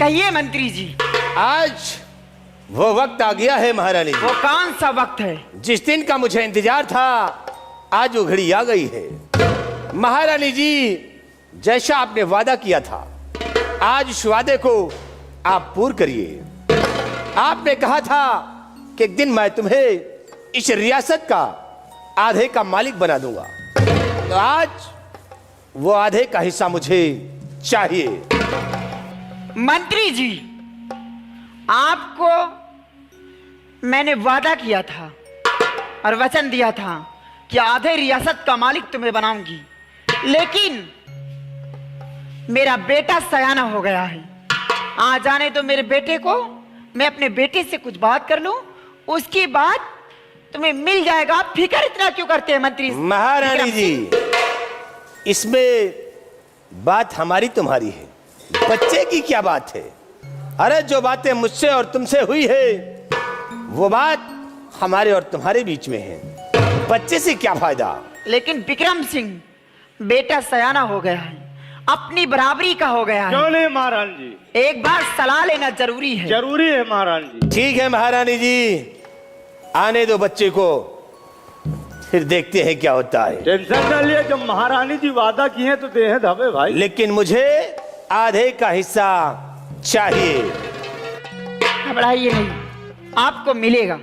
कहिए मंत्री जी। आज वो वक्त आ गया है महारानी जी। वो कौन सा वक्त है? जिस दिन का मुझे इंतजार था, आज वो घड़ी आ गई है। महारानी जी, जैसा आपने वादा किया था, आज उस वादे को आप पूर्ण करिए। आपने कहा था कि एक दिन मैं तुम्हें इस रियासत का आधे का मालिक बना दूंगा, तो आज वो आधे का हिस्सा मुझे चाहिए। मंत्री जी, आपको मैंने वादा किया था और वचन दिया था कि आधे रियासत का मालिक तुम्हें बनाऊंगी, लेकिन मेरा बेटा सयाना हो गया है। आ जाने तो मेरे बेटे को, मैं अपने बेटे से कुछ बात कर लूं, उसके बाद तुम्हें मिल जाएगा। फिक्र इतना क्यों करते हैं मंत्री? महारानी जी, इसमें बात हमारी तुम्हारी है, बच्चे की क्या बात है? अरे जो बातें मुझसे और तुमसे हुई है, वो बात हमारे और तुम्हारे बीच में है। बच्चे से क्या फायदा? लेकिन विक्रम सिंह, बेटा सयाना हो गया है, अपनी बराबरी का हो गया है। क्यों नहीं महारानी जी? एक बार सलाह लेना जरूरी है। जरूरी है महारानी जी। ठीक है महारानी जी, आने दो बच्चे को, फिर देखते हैं क्या होता है। टेंशन न लिए, जब महारानी जी वादा किए तो दे हैं धबे भाई। लेकिन मुझे आधे का हिस्सा चाहिए। घबराइए नहीं, आपको मिलेगा।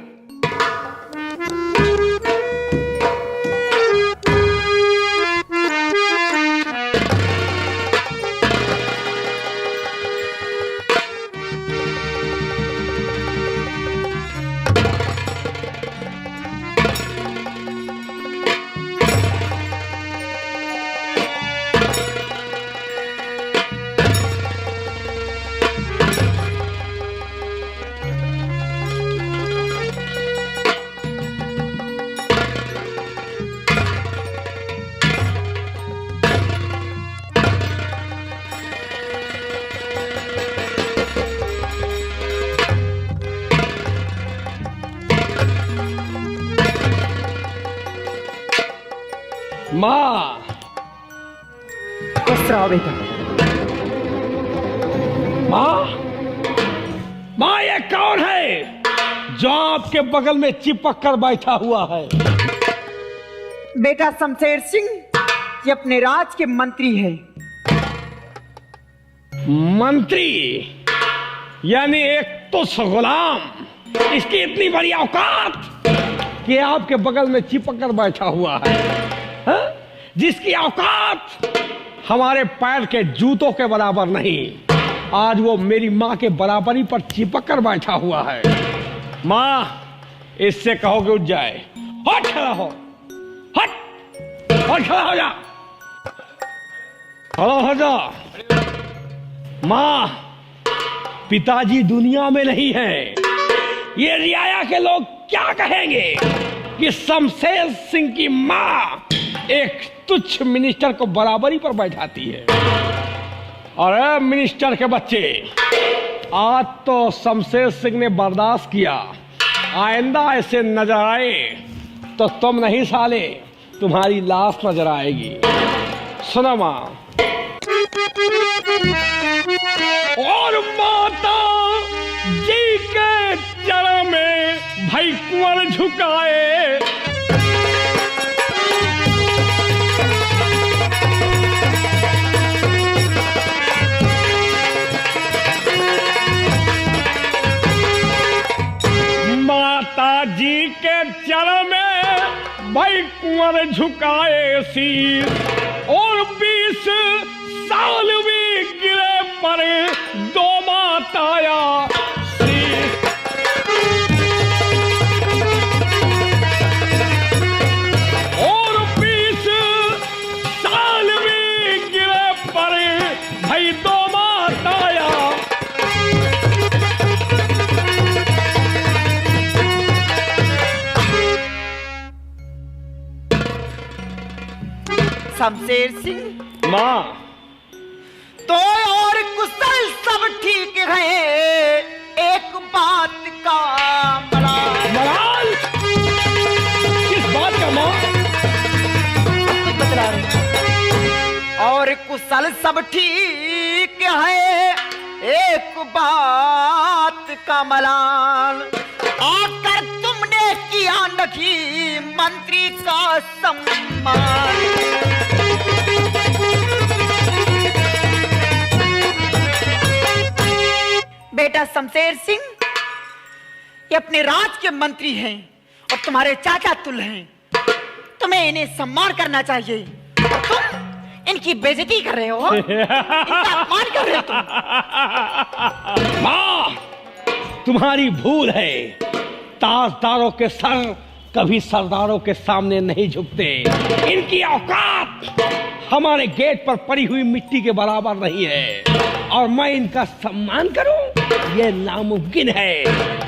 माँ, खुश रहो बेटा। माँ, माँ, ये कौन है जो आपके बगल में चिपक कर बैठा हुआ है? बेटा शमशेर सिंह, ये अपने राज के मंत्री है। मंत्री यानी एक तुच्छ गुलाम, इसकी इतनी बड़ी औकात कि आपके बगल में चिपक कर बैठा हुआ है, हा? जिसकी औकात हमारे पैर के जूतों के बराबर नहीं, आज वो मेरी माँ के बराबरी पर चिपक कर बैठा हुआ है। माँ, इससे कहो कि उठ जाए। हट, खड़ा हो, हट, और खड़ा हो जा, खड़ा हो जा। माँ, पिताजी दुनिया में नहीं है, ये रियाया के लोग क्या कहेंगे कि शमशेर सिंह की माँ एक तुच्छ मिनिस्टर को बराबरी पर बैठाती है। अरे मिनिस्टर के बच्चे, आज तो शमशेर सिंह ने बर्दाश्त किया, आइंदा ऐसे नजर आए तो तुम नहीं साले, तुम्हारी लाश नजर आएगी। सुनो माँ। और माता जी के चरण में भाई कुंवर झुकाए, माता जी के चरण में भाई कुंवर झुकाए शीश, और 20 साल भी गिरे पर दो माताया शीश। और 20 साल भी गिरे पर भाई दो माताया। शमशेर सिंह, माँ, तो और कुशल सब ठीक है, एक बात का मलाल। किस बात का माँ? कुछ बतला रहे। और कुशल सब ठीक है, एक बात का मलाल, आकर तुमने किया नहीं मंत्री का सम्मान। बेटा शमशेर सिंह, ये अपने राज के मंत्री हैं और तुम्हारे चाचा तुल हैं। तुम्हें इन्हें सम्मान करना चाहिए। तुम इनकी बेइज्जती कर रहे हो, इनका अपमान कर रहे हो तुम। माँ, तुम्हारी भूल है। ताजदारों के सर कभी सरदारों के सामने नहीं झुकते। इनकी औकात हमारे गेट पर पड़ी हुई मिट्टी के बराबर नहीं है और मैं इनका सम्मान करूं, ये नामुमकिन है।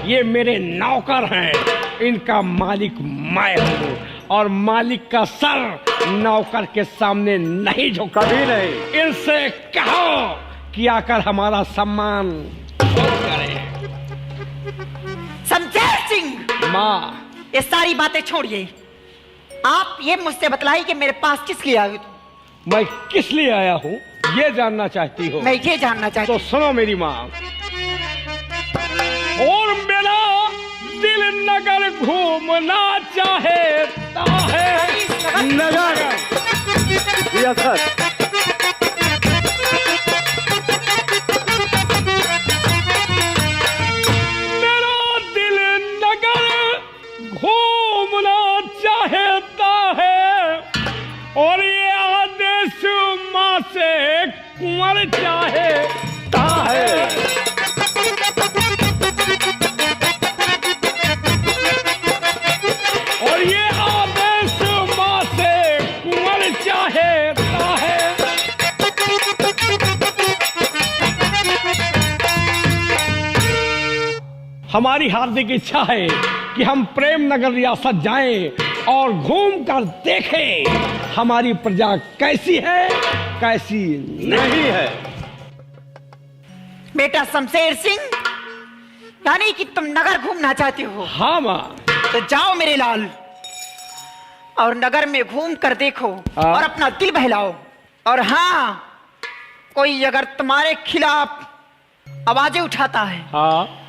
ये मेरे नौकर हैं, इनका मालिक मैं हूं और मालिक का सर नौकर के सामने नहीं झुका। कभी नहीं। इनसे कहो कि आकर हमारा सम्मान करे। शमशेर सिंह, माँ, ये सारी बातें छोड़िए। आप ये मुझसे बतलाइए कि मेरे पास किस लिए आए हो तुम? मैं किस लिए आया हूँ ये जानना चाहती हो? मैं ये जानना चाहती तो सुनो मेरी माँ। और मेरा दिल नगर घूमना चाहता है। नगर रियासत मेरा दिल नगर घूमना चाहता है और ये आदेश माँ से कुंवर चाहता है। और ये आदेश माँ से कुंवर चाहता है। हमारी हार्दिक इच्छा है कि हम प्रेम नगर रियासत जाएं और घूम कर देखें हमारी प्रजा कैसी है कैसी नहीं है। बेटा शमशेर सिंह, यानी कि तुम नगर घूमना चाहते हो? हाँ माँ। तो जाओ मेरे लाल और नगर में घूम कर देखो हाँ। और अपना दिल बहलाओ। और हाँ, कोई अगर तुम्हारे खिलाफ आवाजें उठाता है, हाँ।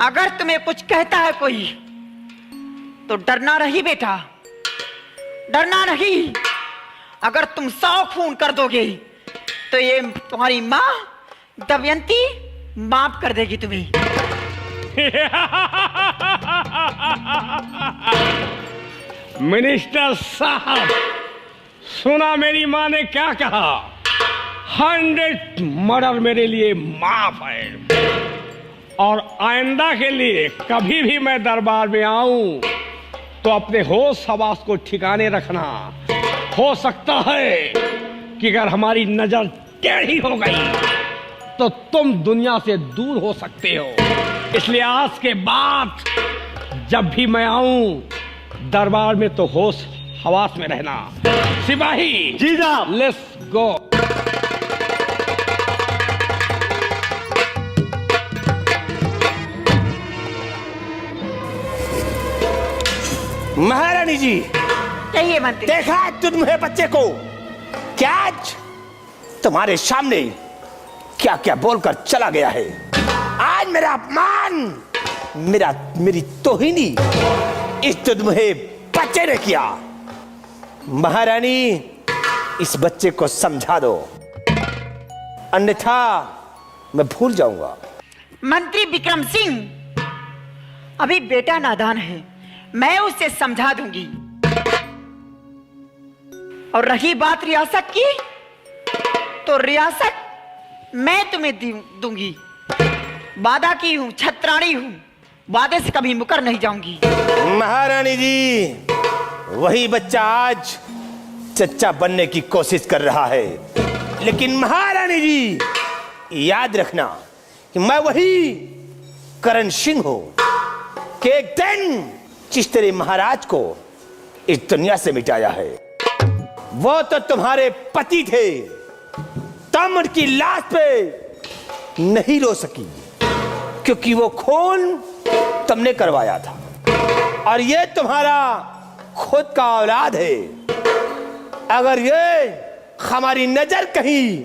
अगर तुम्हें कुछ कहता है कोई, तो डरना नहीं बेटा, डरना नहीं। अगर तुम 100 खून कर दोगे तो ये तुम्हारी माँ दमयंती माफ कर देगी तुम्हें। मिनिस्टर साहब, सुना मेरी माँ ने क्या कहा? 100 मर्डर मेरे लिए माफ है और आइंदा के लिए कभी भी मैं दरबार में आऊं तो अपने होश हवास को ठिकाने रखना। हो सकता है कि अगर हमारी नजर टेढ़ी हो गई तो तुम दुनिया से दूर हो सकते हो। इसलिए आज के बाद जब भी मैं आऊं दरबार में तो होश हवास में रहना। सिपाही जी साहब। Let's go. महारानी जी, कहिए मंत्री। देखा तुम्हें बच्चे को क्या आज तुम्हारे सामने क्या क्या बोलकर चला गया है। आज मेरा अपमान, मेरी तोहिनी इस तुम्हें बच्चे ने किया। महारानी, इस बच्चे को समझा दो, अन्यथा मैं भूल जाऊंगा। मंत्री विक्रम सिंह, अभी बेटा नादान है, मैं उसे समझा दूंगी। और रही बात रियासत की, तो रियासत मैं तुम्हें दूंगी। वादा की हूं, छत्राणी हूं, वादे से कभी मुकर नहीं जाऊंगी। महारानी जी, वही बच्चा आज चच्चा बनने की कोशिश कर रहा है, लेकिन महारानी जी याद रखना कि मैं वही करण सिंह हूं कि एक दिन जिस तेरे महाराज को इस दुनिया से मिटाया है, वो तो तुम्हारे पति थे। तुम उनकी लाश पे नहीं रो सकी क्योंकि वो खून तुमने करवाया था और ये तुम्हारा खुद का औलाद है। अगर ये हमारी नजर कहीं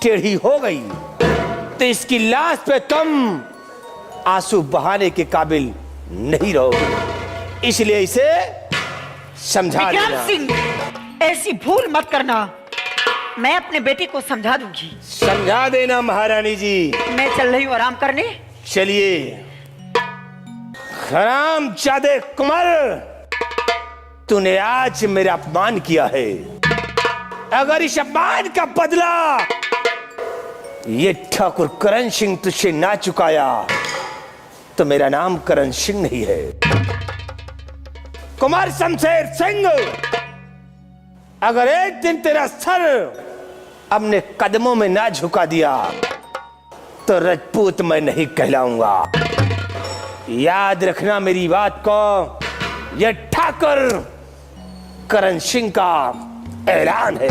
टेढ़ी हो गई तो इसकी लाश पे तुम आंसू बहाने के काबिल नहीं रहोगे, इसलिए इसे समझा विक्रम देना। सिंह, ऐसी भूल मत करना। मैं अपने बेटे को समझा दूंगी। समझा देना महारानी जी। मैं चल रही हूँ आराम करने। चलिए। हरामजादे कुंवर, तूने आज मेरा अपमान किया है। अगर इस अपमान का बदला ये ठाकुर करण सिंह तुझसे ना चुकाया तो मेरा नाम करण सिंह नहीं है। कुमार शमशेर सिंह, अगर एक दिन तेरा सर अपने कदमों में ना झुका दिया तो राजपूत मैं नहीं कहलाऊंगा। याद रखना मेरी बात को। यह ठाकुर करण सिंह का ऐलान है।